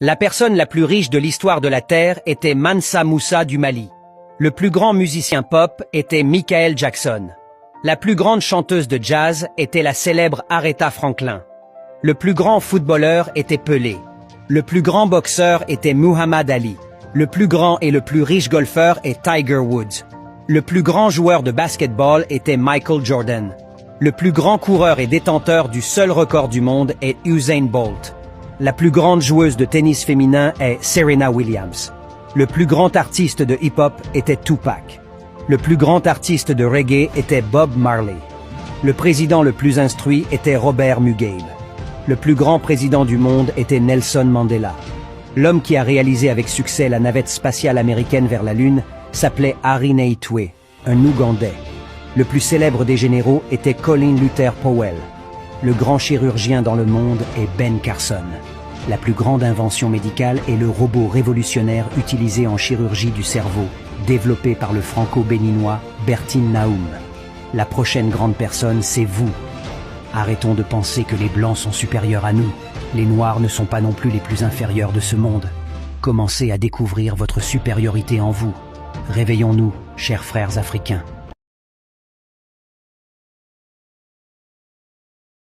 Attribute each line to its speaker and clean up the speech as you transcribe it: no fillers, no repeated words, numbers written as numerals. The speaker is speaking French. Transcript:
Speaker 1: La personne la plus riche de l'histoire de la Terre était Mansa Moussa du Mali. Le plus grand musicien pop était Michael Jackson. La plus grande chanteuse de jazz était la célèbre Aretha Franklin. Le plus grand footballeur était Pelé. Le plus grand boxeur était Muhammad Ali. Le plus grand et le plus riche golfeur est Tiger Woods. Le plus grand joueur de basketball était Michael Jordan. Le plus grand coureur et détenteur du seul record du monde est Usain Bolt. La plus grande joueuse de tennis féminin est Serena Williams. Le plus grand artiste de hip-hop était Tupac. Le plus grand artiste de reggae était Bob Marley. Le président le plus instruit était Robert Mugabe. Le plus grand président du monde était Nelson Mandela. L'homme qui a réalisé avec succès la navette spatiale américaine vers la Lune s'appelait Harry Naitwe, un Ougandais. Le plus célèbre des généraux était Colin Luther Powell. Le grand chirurgien dans le monde est Ben Carson. La plus grande invention médicale est le robot révolutionnaire utilisé en chirurgie du cerveau, développé par le franco-béninois Bertin Naoum. La prochaine grande personne, c'est vous. Arrêtons de penser que les Blancs sont supérieurs à nous. Les Noirs ne sont pas non plus les plus inférieurs de ce monde. Commencez à découvrir votre supériorité en vous. Réveillons-nous, chers frères africains.